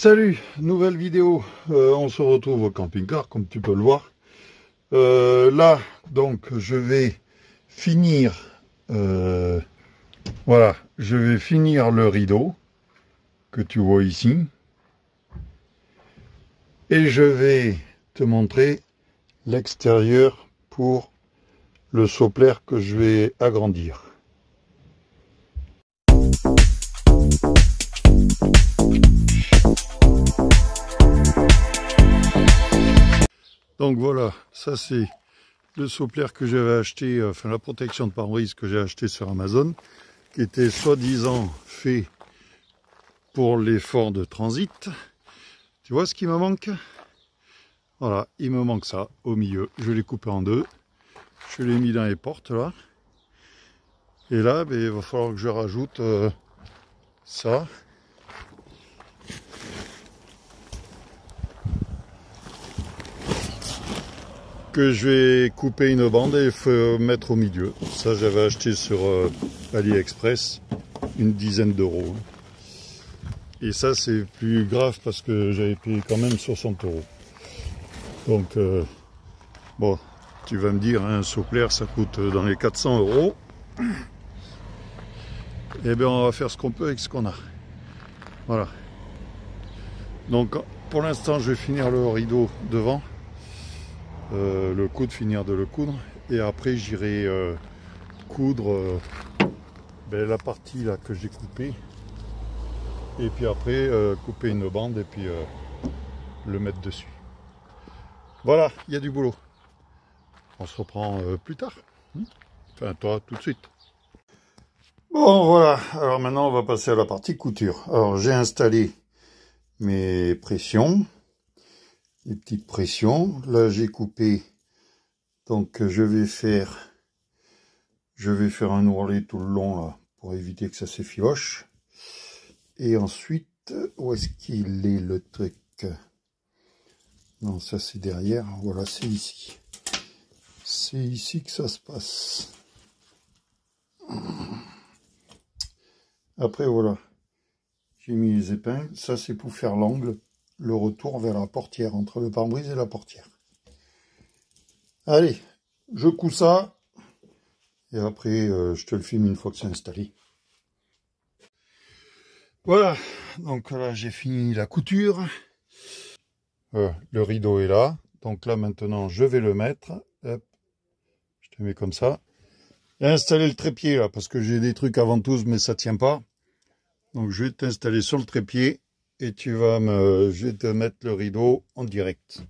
Salut, nouvelle vidéo, on se retrouve au camping-car comme tu peux le voir. Là, donc, je vais finir, voilà, je vais finir le rideau que tu vois ici. Et je vais te montrer l'extérieur pour le Sopler que je vais agrandir. Donc voilà, ça c'est le Sopler que j'avais acheté, enfin la protection de pare-brise que j'ai acheté sur Amazon, qui était soi-disant fait pour l'effort de transit. Tu vois ce qui me manque? Voilà, il me manque ça au milieu. Je l'ai coupé en deux. Je l'ai mis dans les portes là. Et là, ben, il va falloir que je rajoute ça. Que je vais couper une bande et mettre au milieu. Ça, j'avais acheté sur AliExpress, une dizaine d'euros. Et ça, c'est plus grave parce que j'avais payé quand même 60 euros. Donc, bon, tu vas me dire, hein, un Sopler, ça coûte dans les 400 euros. Eh bien, on va faire ce qu'on peut avec ce qu'on a. Voilà. Donc, pour l'instant, je vais finir le rideau devant. Le coude, finir de le coudre. Et après, j'irai coudre la partie là que j'ai coupée. Et puis après, couper une bande et puis le mettre dessus. Voilà, il y a du boulot. On se reprend plus tard. Enfin, toi, tout de suite. Bon, voilà. Alors maintenant, on va passer à la partie couture. Alors, j'ai installé mes pressions. Les petites pressions. Là, j'ai coupé. Donc, je vais faire un ourlet tout le long, là, pour éviter que ça s'effiloche. Et ensuite, où est-ce qu'il est le truc? Non, ça c'est derrière. Voilà, c'est ici. C'est ici que ça se passe. Après, voilà. J'ai mis les épingles. Ça, c'est pour faire l'angle, le retour vers la portière, entre le pare-brise et la portière. Allez, je couds ça. Et après, je te le filme une fois que c'est installé. Voilà. Donc là, j'ai fini la couture. Le rideau est là. Donc là, maintenant, je vais le mettre. Hop. Je te mets comme ça. Et installer le trépied là, parce que j'ai des trucs à ventouse, mais ça tient pas. Donc je vais t'installer sur le trépied et je vais te mettre le rideau en direct.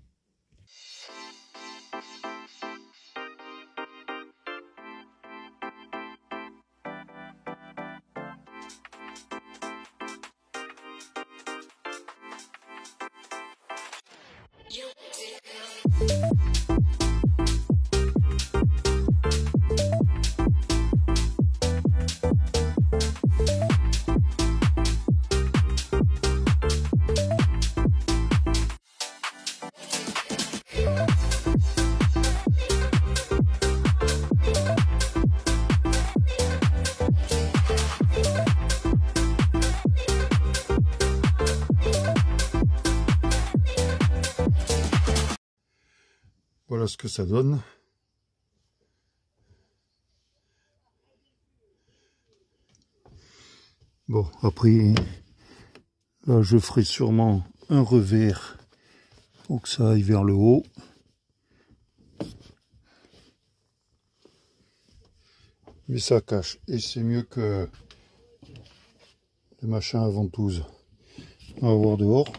Voilà ce que ça donne. Bon, après, là, je ferai sûrement un revers pour que ça aille vers le haut. Mais ça cache. Et c'est mieux que le machin à ventouse. On va voir dehors.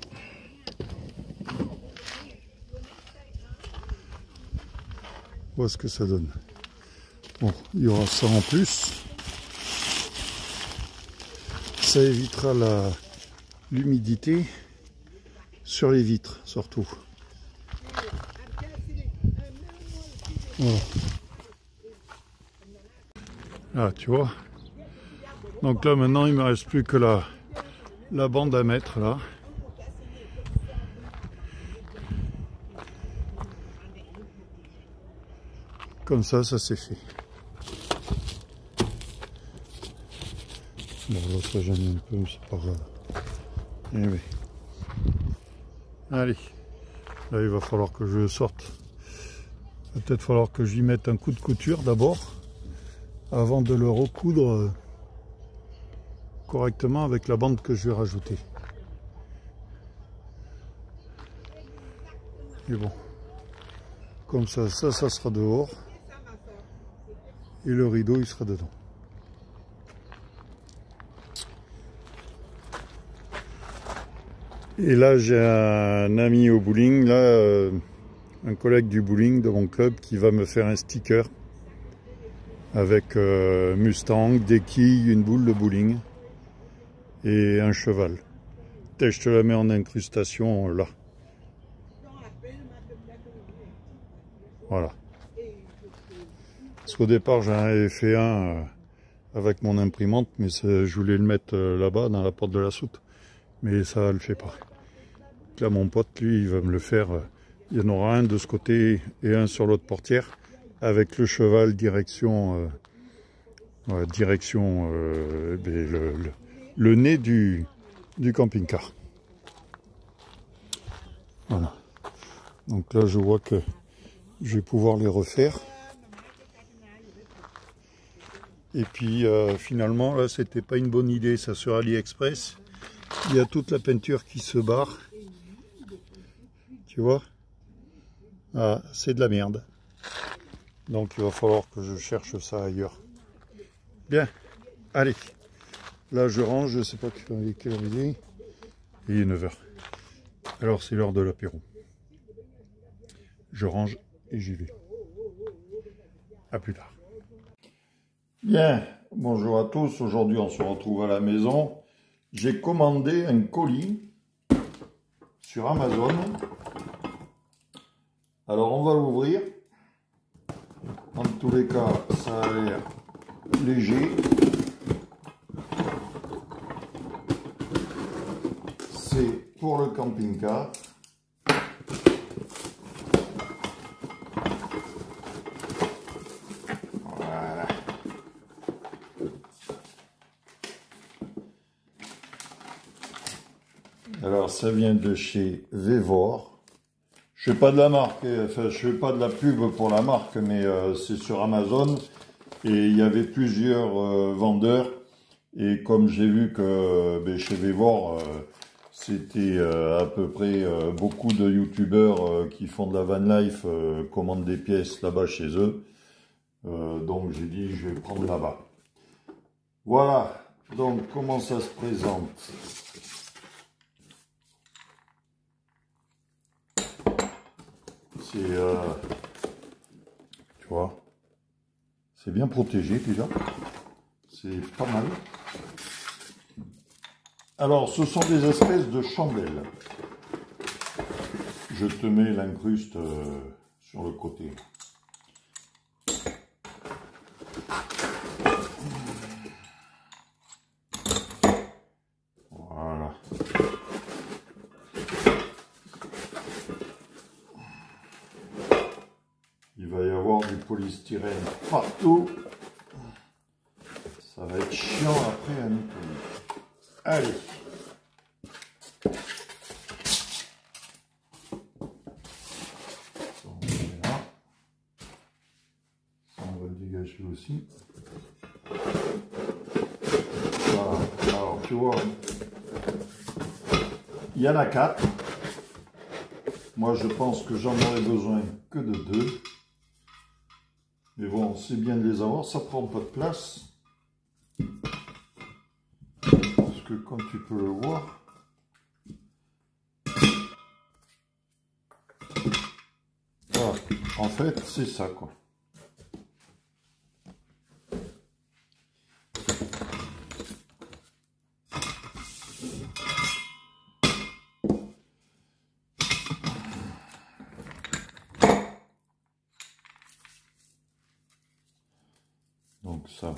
Voilà ce que ça donne. Bon, il y aura ça en plus. Ça évitera l'humidité sur les vitres, surtout. Voilà. Là, tu vois. Donc là, maintenant, il me reste plus que la bande à mettre, là. Comme ça c'est fait. Bon, là, ça gêne un peu, mais c'est pas grave. Eh oui. Allez, là il va falloir que je le sorte. Il va peut-être falloir que j'y mette un coup de couture d'abord, avant de le recoudre correctement avec la bande que je vais rajouter. Et bon, comme ça sera dehors. Et le rideau, il sera dedans. Et là, j'ai un ami au bowling, là, un collègue du bowling de mon club qui va me faire un sticker avec Mustang, des quilles, une boule de bowling et un cheval. Et je te la mets en incrustation là. Voilà. Parce qu'au départ, j'en avais fait un avec mon imprimante, mais je voulais le mettre là-bas, dans la porte de la soute. Mais ça ne le fait pas. Là, mon pote, lui, il va me le faire. Il y en aura un de ce côté et un sur l'autre portière, avec le cheval direction, le nez du camping-car. Voilà. Donc là, je vois que je vais pouvoir les refaire. Et puis finalement, là, c'était pas une bonne idée, ça sur AliExpress. Il y a toute la peinture qui se barre. Tu vois? Ah, c'est de la merde. Donc il va falloir que je cherche ça ailleurs. Bien, allez. Là, je range, je sais pas quelle heure il est. Il est 9 h. Alors, c'est l'heure de l'apéro. Je range et j'y vais. À plus tard. Bien, bonjour à tous. Aujourd'hui, on se retrouve à la maison. J'ai commandé un colis sur Amazon. Alors, on va l'ouvrir. En tous les cas, ça a l'air léger. C'est pour le camping-car. Voilà. Alors, ça vient de chez Vevor. Je ne fais pas de la marque, enfin, je fais pas de la pub pour la marque, mais c'est sur Amazon. Et il y avait plusieurs vendeurs. Et comme j'ai vu que chez Vevor, c'était à peu près beaucoup de youtubeurs qui font de la van life commandent des pièces là-bas chez eux. Donc j'ai dit je vais prendre là-bas. Voilà, donc comment ça se présente? C'est, tu vois, c'est bien protégé déjà, c'est pas mal. Alors, ce sont des espèces de chandelles. Je te mets l'incruste sur le côté. Voilà. Il va y avoir du polystyrène partout. Ça va être chiant après à nettoyer. Allez. Ça, on va le dégager aussi. Voilà. Alors, tu vois, il y en a 4. Moi, je pense que j'en aurais besoin que de 2. Mais bon, c'est bien de les avoir, ça prend pas de place. Parce que comme tu peux le voir, voilà, en fait, c'est ça, quoi. Donc ça.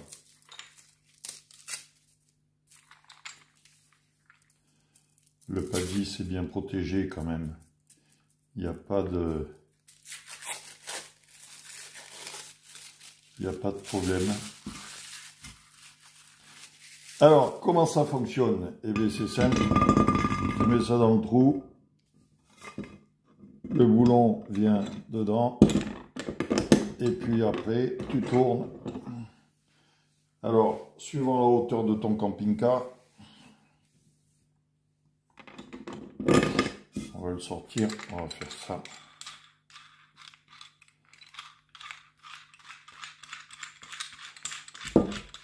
Le paddy, c'est bien protégé quand même. Il n'y a pas de... Il n'y a pas de problème. Alors, comment ça fonctionne? Eh bien, c'est simple. Tu mets ça dans le trou. le boulon vient dedans. Et puis après, tu tournes. Alors, suivant la hauteur de ton camping-car, on va le sortir, on va faire ça.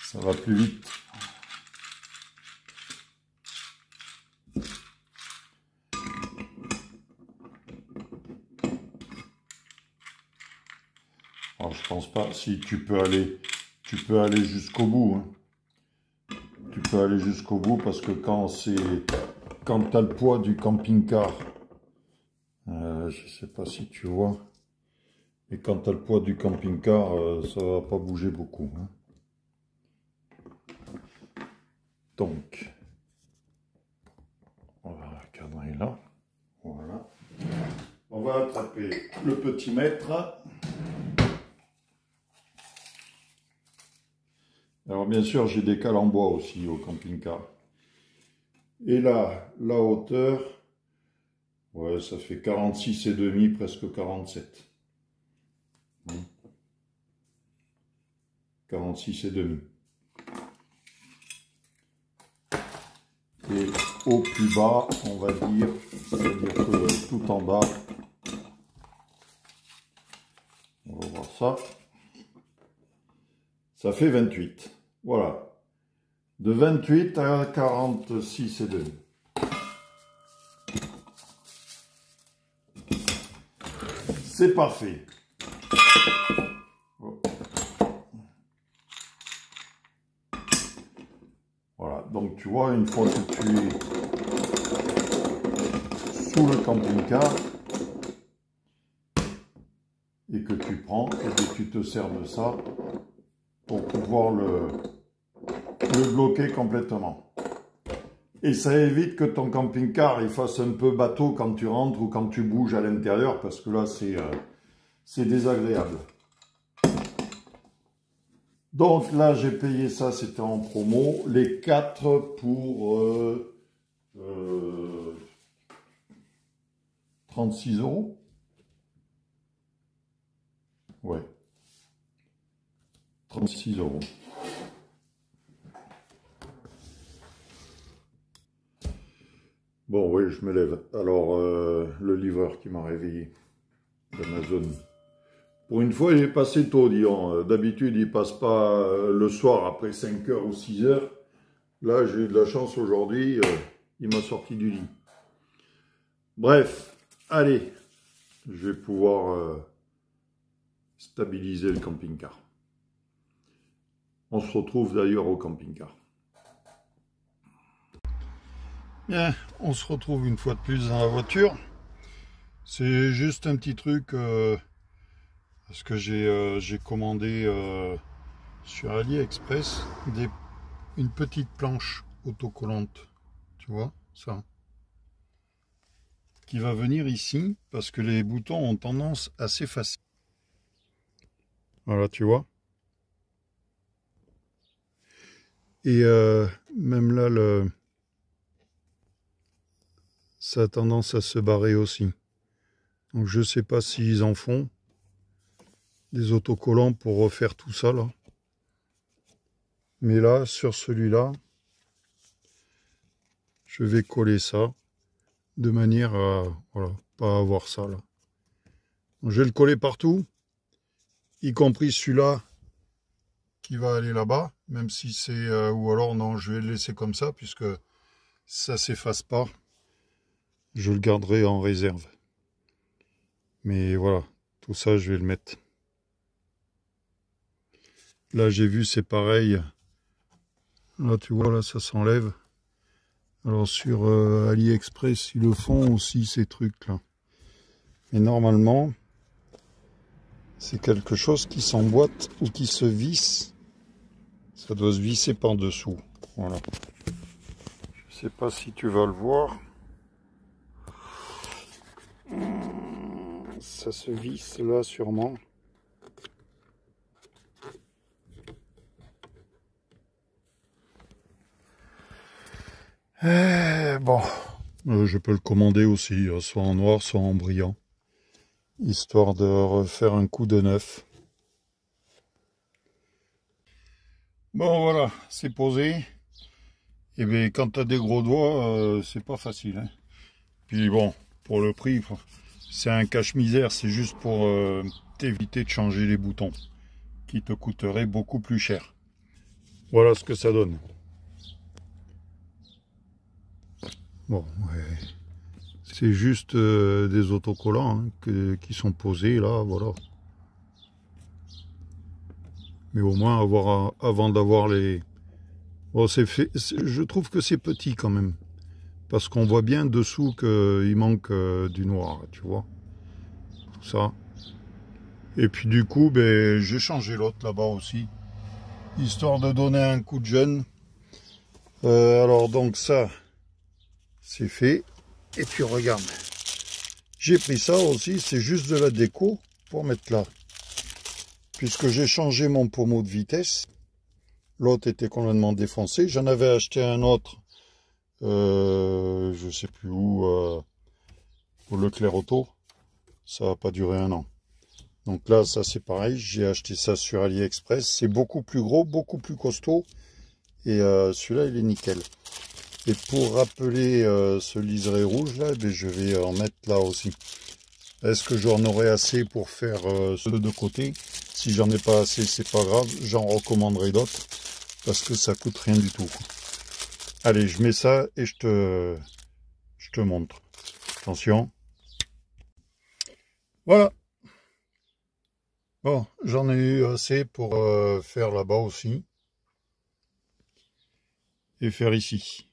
Ça va plus vite. Alors, je pense pas, si tu peux aller jusqu'au bout. Hein. Tu peux aller jusqu'au bout parce que quand tu as le poids du camping-car, je sais pas si tu vois, et quand tu as le poids du camping-car, ça va pas bouger beaucoup. Hein. Donc, on va cadrer là. Voilà. On va attraper le petit mètre. Alors bien sûr, j'ai des cales en bois aussi au camping-car. Et là, la hauteur, ouais, ça fait 46,5, presque 47. 46,5. Et au plus bas, on va dire, c'est-à-dire que tout en bas, on va voir ça, ça fait 28. Voilà. De 28 à 46,5. C'est parfait. Voilà, donc tu vois, une fois que tu es sous le camping-car et que tu prends, et que tu te sers de ça pour pouvoir le bloquer complètement. Et ça évite que ton camping-car il fasse un peu bateau quand tu rentres ou quand tu bouges à l'intérieur, parce que là c'est désagréable. Donc là j'ai payé ça, c'était en promo, les 4 pour 36 €. Ouais. 36 €. Bon, oui, je me lève. Alors, le livreur qui m'a réveillé d'Amazon. Pour une fois, il est passé tôt, disons. D'habitude, il passe pas le soir après 5 h ou 6 h. Là, j'ai eu de la chance aujourd'hui. Il m'a sorti du lit. Bref, allez. Je vais pouvoir stabiliser le camping-car. On se retrouve d'ailleurs au camping-car. Bien, on se retrouve une fois de plus dans la voiture. C'est juste un petit truc parce que j'ai commandé sur AliExpress une petite planche autocollante, tu vois ça, qui va venir ici parce que les boutons ont tendance à s'effacer. Voilà, tu vois. Et même là, ça a tendance à se barrer aussi. Donc je sais pas s'ils en font des autocollants pour refaire tout ça là. Mais là, sur celui-là, je vais coller ça de manière à voilà, pas avoir ça là. Donc, je vais le coller partout, y compris celui-là qui va aller là-bas, même si c'est ou alors non, je vais le laisser comme ça puisque ça s'efface pas. Je le garderai en réserve. Mais voilà, tout ça je vais le mettre. Là j'ai vu c'est pareil. Là tu vois là ça s'enlève. Alors sur AliExpress ils le font aussi ces trucs là. Mais normalement c'est quelque chose qui s'emboîte ou qui se visse. Ça doit se visser par dessous. Voilà. Je sais pas si tu vas le voir. Ça se visse là sûrement. Bon, je peux le commander aussi, soit en noir, soit en brillant. histoire de refaire un coup de neuf. Bon voilà, c'est posé. Et bien quand tu as des gros doigts, c'est pas facile. Hein. Puis bon, pour le prix, c'est un cache-misère, c'est juste pour t'éviter de changer les boutons, qui te coûterait beaucoup plus cher. Voilà ce que ça donne. Bon, ouais. C'est juste des autocollants hein, qui sont posés là, voilà. Mais au moins avant d'avoir les... Bon, je trouve que c'est petit quand même. Parce qu'on voit bien dessous qu'il manque du noir, tu vois. Tout ça. Et puis du coup, ben, j'ai changé l'autre là-bas aussi. Histoire de donner un coup de jeune. Alors donc ça, c'est fait. Et puis regarde. J'ai pris ça aussi, c'est juste de la déco pour mettre là. Puisque j'ai changé mon pommeau de vitesse. L'autre était complètement défoncé. J'en avais acheté un autre. Je sais plus où. Au Leclerc Auto. Ça va pas durer un an. Donc là, ça c'est pareil. J'ai acheté ça sur AliExpress. C'est beaucoup plus gros, beaucoup plus costaud. Et celui-là, il est nickel. Et pour rappeler ce liseré rouge là, ben, je vais en mettre là aussi. Est-ce que j'en aurai assez pour faire ceux de côté? Si j'en ai pas assez, c'est pas grave. J'en recommanderai d'autres. Parce que ça coûte rien du tout. Allez, je mets ça et je te montre. Attention. Voilà. Bon, j'en ai eu assez pour faire là-bas aussi. Et faire ici.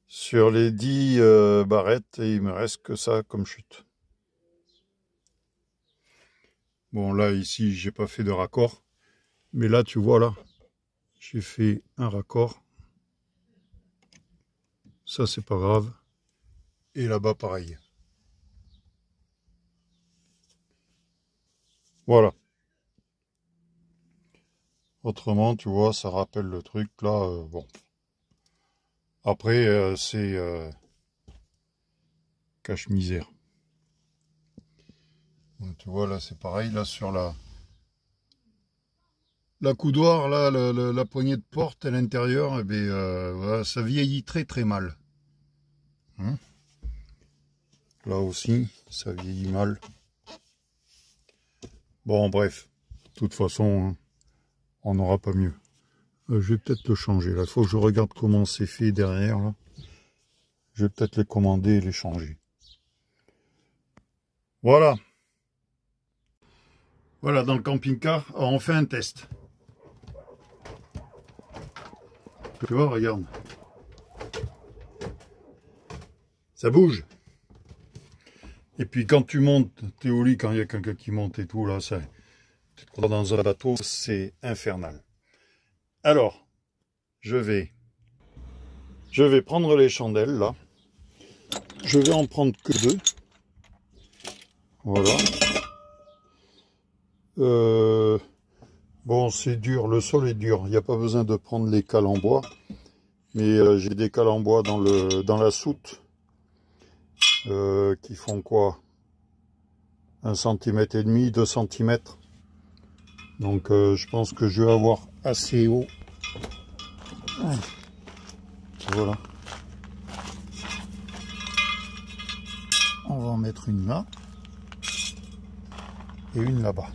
Sur les 10 barrettes, et il me reste que ça comme chute. Bon, là, ici, j'ai pas fait de raccord. Mais là, tu vois, là, j'ai fait un raccord. Ça, c'est pas grave. Et là-bas, pareil. Voilà. Autrement, tu vois, ça rappelle le truc, là, bon. Après, c'est cache-misère. Tu vois, là, c'est pareil, là, sur la coudoir, là, la poignée de porte à l'intérieur, eh bien, voilà, ça vieillit très très mal. Hein? Là aussi, ça vieillit mal. Bon, bref, de toute façon, hein, on n'aura pas mieux. Je vais peut-être le changer, là. Il faut que je regarde comment c'est fait derrière, là. Je vais peut-être les commander et les changer. Voilà. Voilà, dans le camping-car, on fait un test. Tu vois, regarde. Ça bouge. Et puis quand tu montes, t'es au lit, quand il y a quelqu'un qui monte et tout, là, dans un bateau, c'est infernal. Alors, je vais prendre les chandelles, là. Je vais en prendre que 2. Voilà. Bon, c'est dur, le sol est dur. Il n'y a pas besoin de prendre les cales en bois. Mais j'ai des cales en bois dans la soute. Qui font quoi? 1,5 cm, 2 cm. Donc je pense que je vais avoir assez haut. Voilà. On va en mettre une là. Et une là-bas.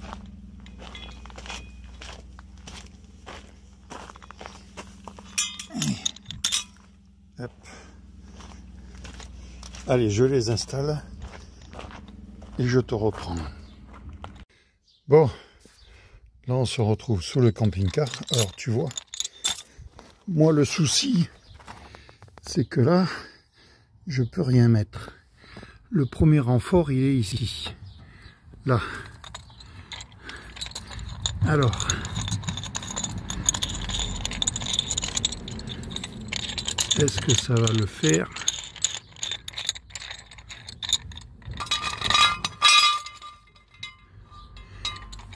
Hop. Allez, je les installe. Et je te reprends. Bon. Là, on se retrouve sous le camping-car. Alors, tu vois, moi, le souci, c'est que là, je peux rien mettre. Le premier renfort, il est ici. Là. Alors. Est-ce que ça va le faire?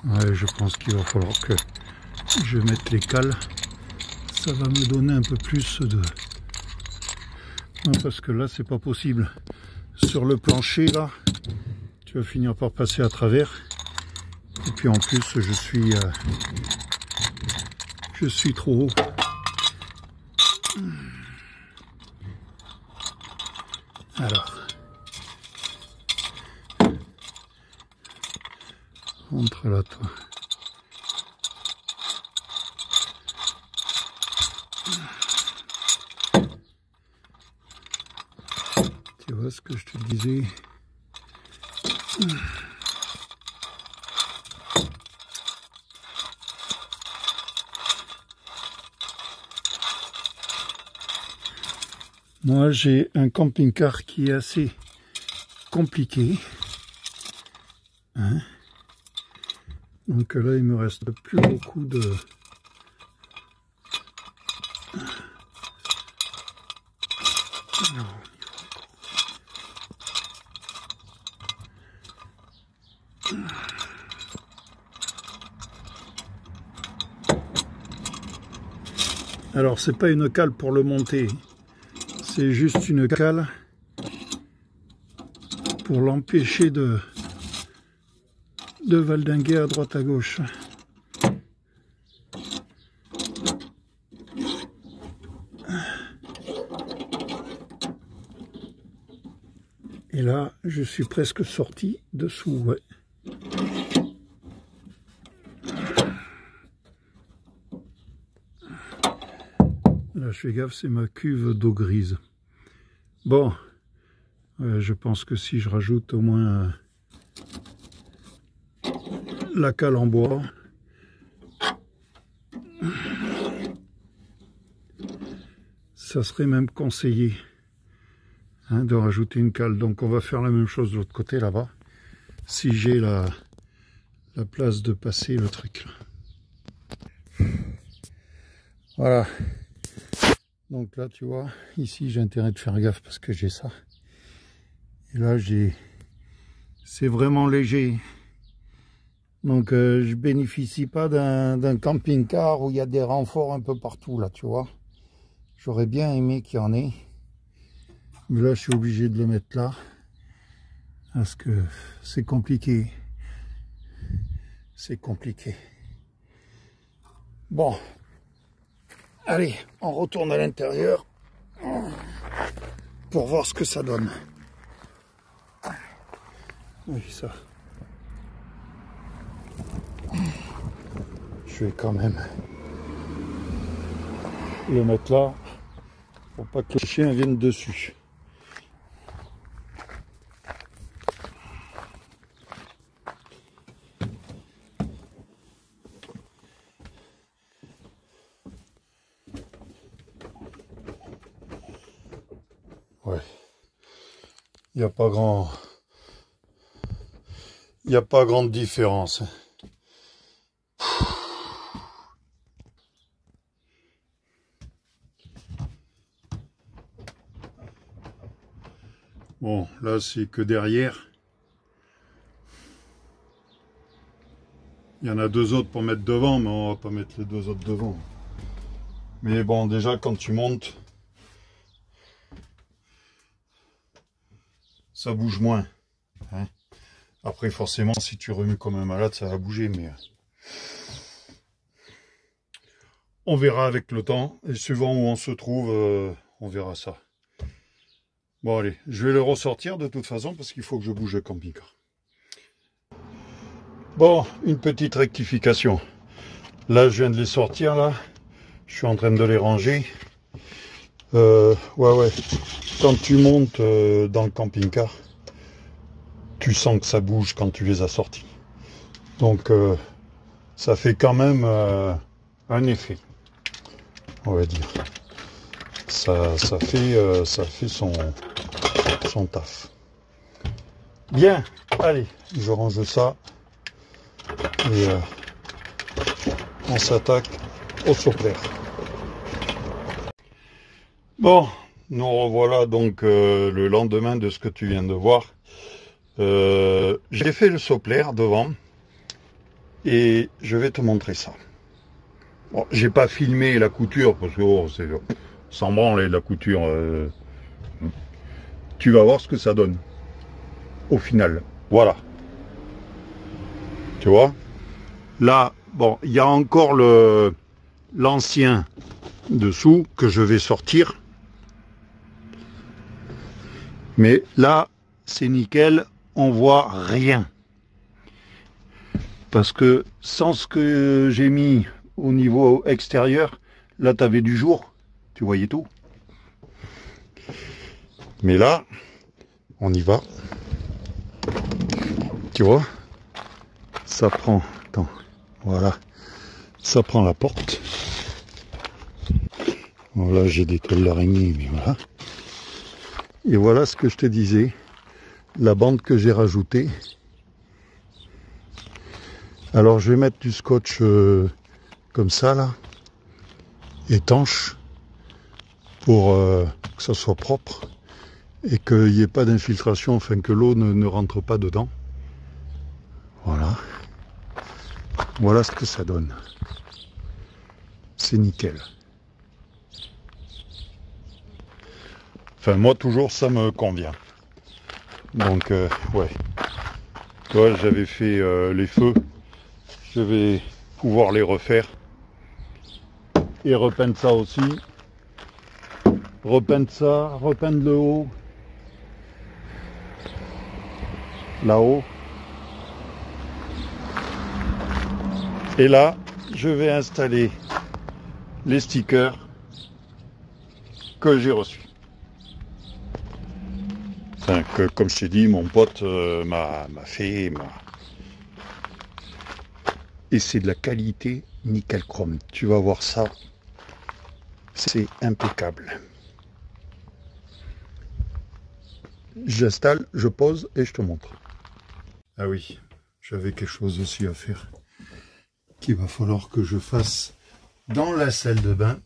Ouais, je pense qu'il va falloir que je mette les cales. Ça va me donner un peu plus de... Non, parce que là, c'est pas possible. sur le plancher là, tu vas finir par passer à travers. Et puis en plus je suis trop haut. Alors, entre là toi. Tu vois ce que je te disais? Moi, j'ai un camping-car qui est assez compliqué. Hein? Donc là, il me reste plus beaucoup de... Alors, c'est pas une cale pour le monter. C'est juste une cale pour l'empêcher de valdinguer à droite à gauche. Et là, je suis presque sorti dessous, ouais. Là, je fais gaffe, c'est ma cuve d'eau grise. Bon, je pense que si je rajoute au moins la cale en bois, ça serait même conseillé hein, de rajouter une cale. Donc on va faire la même chose de l'autre côté là-bas, si j'ai la place de passer le truc là. Voilà. Donc là, tu vois, ici j'ai intérêt de faire gaffe parce que j'ai ça. Et là, c'est vraiment léger. Donc je bénéficie pas d'un camping-car où il y a des renforts un peu partout là, tu vois. J'aurais bien aimé qu'il y en ait. Mais là, je suis obligé de le mettre là. Parce que c'est compliqué. C'est compliqué. Bon. Allez, on retourne à l'intérieur pour voir ce que ça donne. Oui, ça. Je vais quand même le mettre là pour pas que le chien vienne dessus. Ouais, il n'y a pas grande différence. Bon, là c'est que derrière. Il y en a deux autres pour mettre devant, mais on va pas mettre les deux autres devant. Mais bon, déjà quand tu montes, ça bouge moins. Hein. Après, forcément, si tu remues comme un malade, ça va bouger, mais on verra avec le temps. Et suivant où on se trouve, on verra ça. Bon, allez, je vais le ressortir de toute façon parce qu'il faut que je bouge le camping-car. Bon, une petite rectification. Là, je viens de les sortir, là. Je suis en train de les ranger. Ouais. Quand tu montes dans le camping-car, tu sens que ça bouge quand tu les as sortis. Donc, ça fait quand même un effet, on va dire. Ça fait son taf. Bien, allez, je range ça. Et on s'attaque au soplère. Bon, nous revoilà donc le lendemain de ce que tu viens de voir. J'ai fait le soplère devant et je vais te montrer ça. Bon, j'ai pas filmé la couture parce que c'est sans branler la couture. Tu vas voir ce que ça donne. au final. Voilà. Tu vois? Là, bon, il y a encore l'ancien dessous que je vais sortir. Mais là, c'est nickel, on voit rien. Parce que sans ce que j'ai mis au niveau extérieur, là tu avais du jour, tu voyais tout. Mais là, on y va. Tu vois, ça prend, attends, voilà, ça prend la porte. Voilà, j'ai des toiles d'araignée, mais voilà. Et voilà ce que je te disais, la bande que j'ai rajoutée. Alors je vais mettre du scotch comme ça là, étanche, pour que ça soit propre et qu'il n'y ait pas d'infiltration, afin que l'eau ne rentre pas dedans. Voilà. Voilà ce que ça donne. C'est nickel. Enfin moi toujours ça me convient. Donc ouais. Tu vois, j'avais fait les feux. Je vais pouvoir les refaire. Et repeindre ça aussi. Repeindre ça, repeindre le haut. Là-haut. Et là, je vais installer les stickers que j'ai reçus. Enfin, que, comme je t'ai dit, mon pote m'a fait. Et c'est de la qualité nickel chrome. Tu vas voir ça. C'est impeccable. J'installe, je pose et je te montre. Ah oui, j'avais quelque chose aussi à faire. Qu'il va falloir que je fasse dans la salle de bain.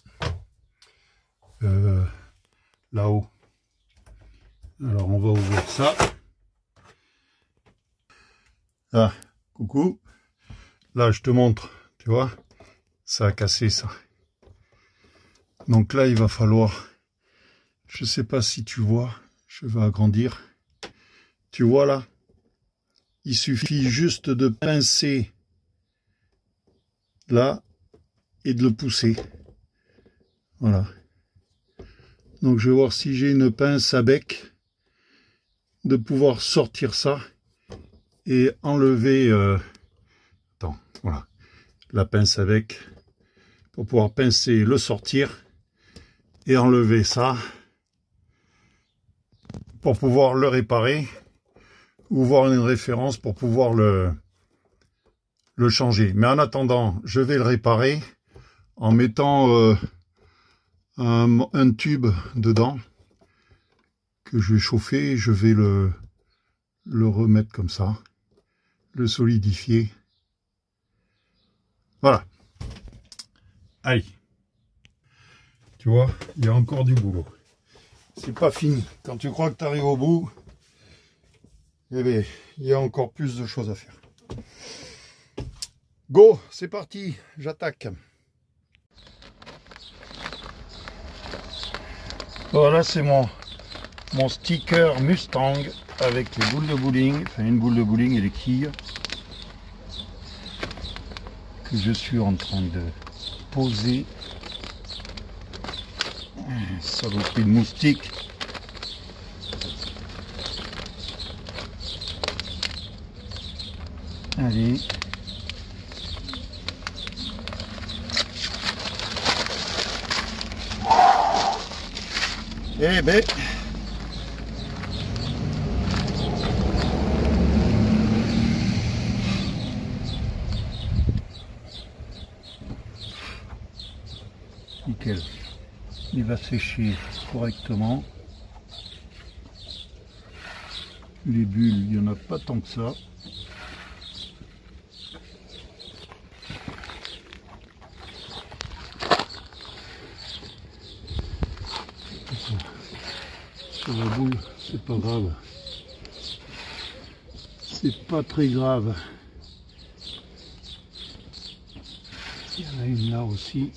Là-haut. Alors on va ouvrir ça. Ah, coucou. Là je te montre, tu vois, ça a cassé ça. Donc là il va falloir, je sais pas si tu vois, je vais agrandir. Tu vois là, il suffit juste de pincer là et de le pousser. Voilà. Donc je vais voir si j'ai une pince à bec, de pouvoir sortir ça et enlever attends, voilà, la pince à bec pour pouvoir pincer, le sortir et enlever ça pour pouvoir le réparer ou voir une référence pour pouvoir le changer. Mais en attendant, je vais le réparer en mettant un tube dedans que je vais chauffer. Je vais le remettre comme ça, le solidifier. Voilà. Allez. Tu vois, il y a encore du boulot. C'est pas fini. Quand tu crois que tu arrives au bout, eh bien, il y a encore plus de choses à faire. Go, c'est parti, j'attaque. Voilà, c'est mon sticker Mustang avec les boules de bowling, enfin une boule de bowling et les quilles que je suis en train de poser. Saloperie de moustique. Allez. Eh ben. Nickel. Il va sécher correctement. Les bulles, il n'y en a pas tant que ça. Sur la boule, c'est pas grave. C'est pas très grave. Il y en a une là aussi.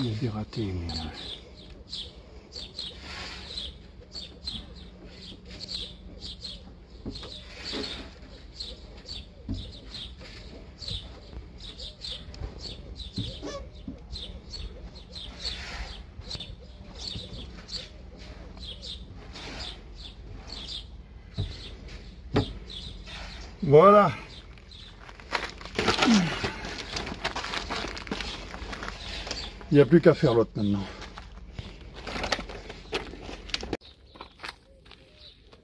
Il y a des ratés, mais... Voilà. Il n'y a plus qu'à faire l'autre maintenant.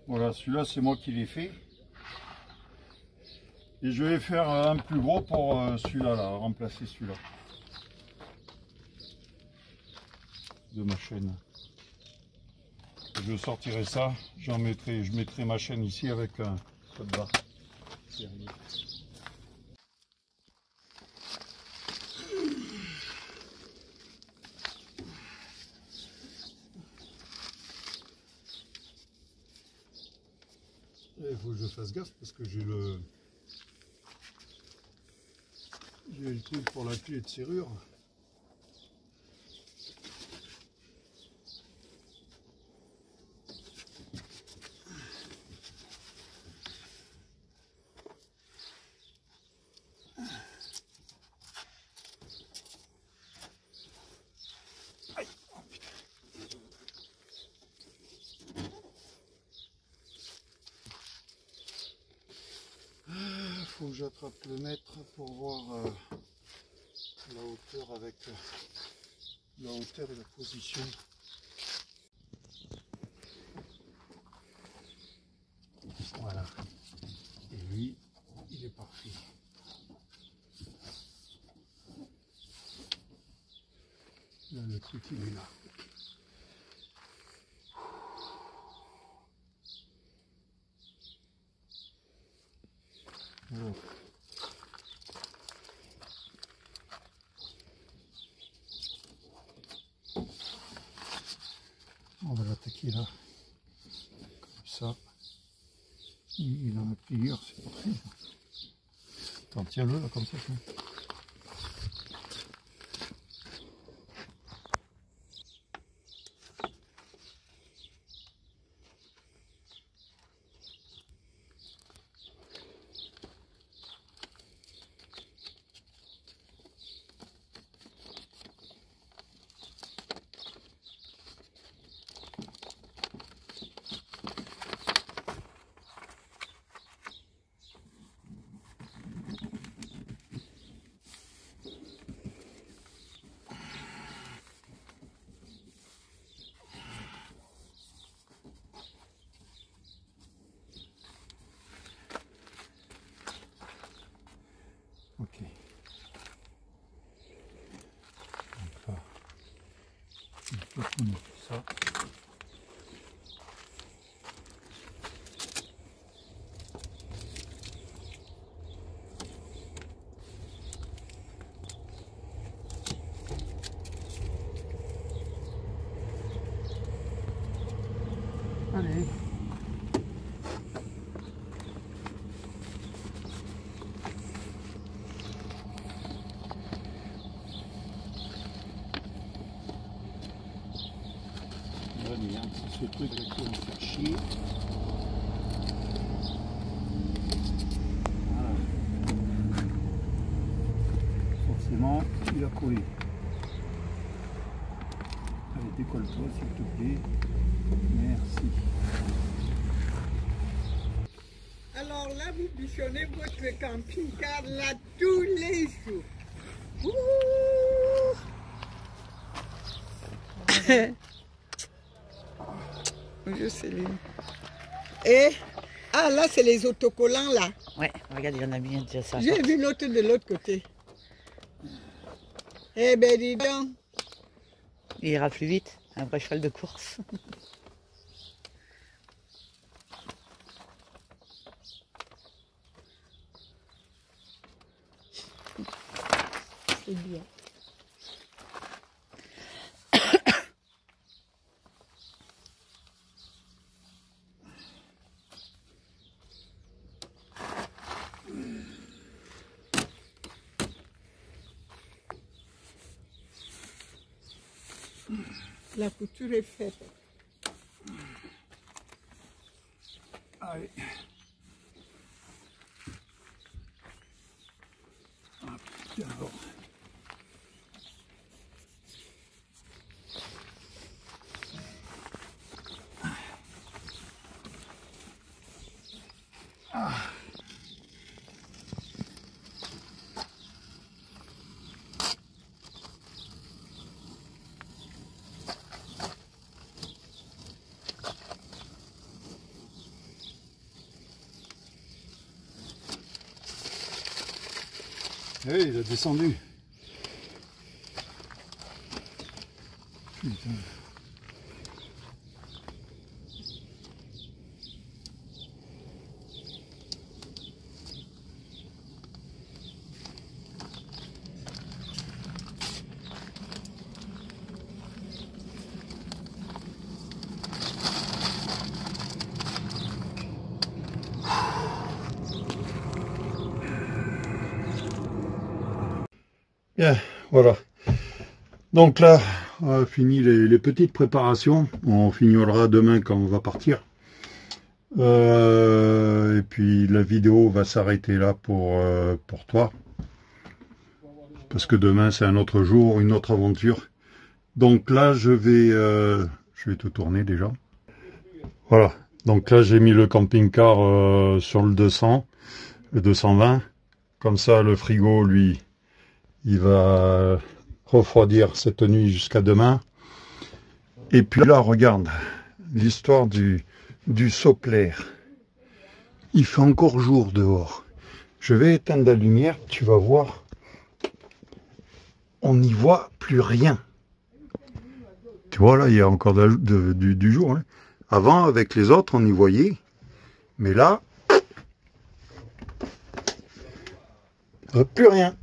Voilà, celui-là c'est moi qui l'ai fait. Et je vais faire un plus gros pour celui-là, là, remplacer celui-là. De ma chaîne. Je sortirai ça, je mettrai ma chaîne ici avec un code barre. Il faut que je fasse gaffe parce que j'ai le truc pour la clé de serrure. Faut que j'attrape le mètre pour voir la hauteur avec la hauteur et la position. Voilà. Et lui, il est parfait. Là, le truc, il est là. Voilà. On va l'attaquer là, comme ça. Il en a plusieurs, c'est parfait. Attends, tiens-le là, comme ça. Tiens. Ok. On va tourner ça. Allez. C'est ce truc qui va me faire chier. Voilà. Forcément, il a collé. Allez, décolle-toi s'il te plaît. Merci. Alors là, vous bichonnez votre camping-car là tous les jours. Je sais lui. Et ah là c'est les autocollants là. Ouais, regarde, il y en a bien déjà ça. J'ai vu l'autre de l'autre côté. Eh ben dis donc. Il ira plus vite, un vrai cheval de course. C'est bien. La couture est faite. Allez. Ah, putain, alors. Oui, il a descendu. Putain. Bien, voilà. Donc là, on a fini les petites préparations. On finira demain quand on va partir. Et puis la vidéo va s'arrêter là pour toi. Parce que demain c'est un autre jour, une autre aventure. Donc là je vais tout tourner déjà. Voilà. Donc là j'ai mis le camping-car sur le 200, le 220. Comme ça le frigo lui... il va refroidir cette nuit jusqu'à demain. Et puis là, regarde, l'histoire du sopplaire. Il fait encore jour dehors. Je vais éteindre la lumière, tu vas voir. On n'y voit plus rien. Tu vois, là, il y a encore du jour. Hein. Avant, avec les autres, on y voyait. Mais là, plus rien.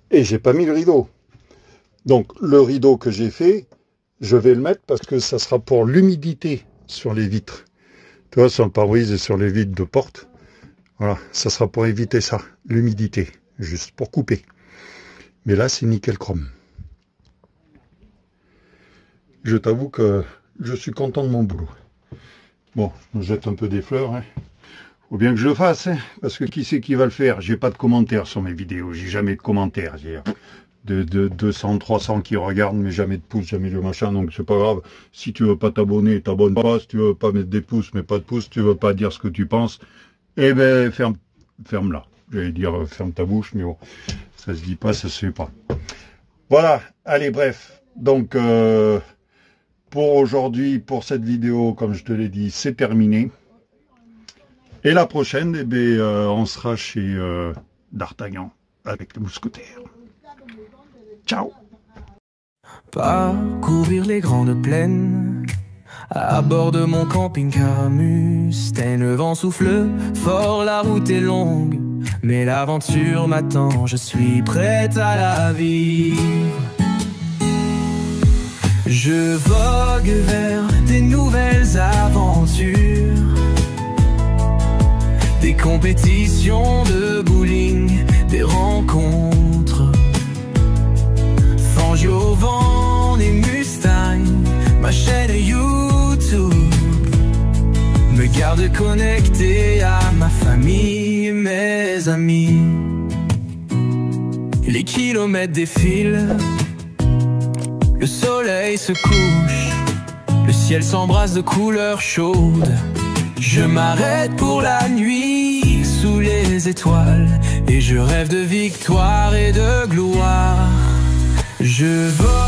Et j'ai pas mis le rideau. Donc le rideau que j'ai fait, je vais le mettre parce que ça sera pour l'humidité sur les vitres. Tu vois, sur le pare-brise et sur les vitres de porte. Voilà, ça sera pour éviter ça, l'humidité, juste pour couper. Mais là, c'est nickel chrome. Je t'avoue que je suis content de mon boulot. Bon, je jette un peu des fleurs, hein. Faut bien que je le fasse, hein, parce que qui c'est qui va le faire? J'ai pas de commentaires sur mes vidéos, j'ai jamais de commentaires. J'ai de 200, 300 qui regardent, mais jamais de pouces, jamais de machin, donc c'est pas grave. Si tu veux pas t'abonner, t'abonnes pas. Si tu veux pas mettre des pouces, mais pas de pouces. Si tu veux pas dire ce que tu penses, eh ben ferme-la. J'allais dire ferme ta bouche, mais bon, ça se dit pas, ça se fait pas. Voilà, allez, bref. Donc, pour aujourd'hui, pour cette vidéo, comme je te l'ai dit, c'est terminé. Et la prochaine, eh bien, on sera chez D'Artagnan avec les mousquetaires. Ciao. Parcourir les grandes plaines à bord de mon camping-car Mustang. Le vent souffle fort, la route est longue, mais l'aventure m'attend, je suis prête à la vivre. Je vogue vers des nouvelles aventures, des compétitions de bowling, des rencontres. Fangio au vent, des Mustangs, ma chaîne YouTube me garde connecté à ma famille et mes amis. Les kilomètres défilent, le soleil se couche, le ciel s'embrasse de couleurs chaudes. Je m'arrête pour la nuit sous les étoiles et je rêve de victoire et de gloire. Je vole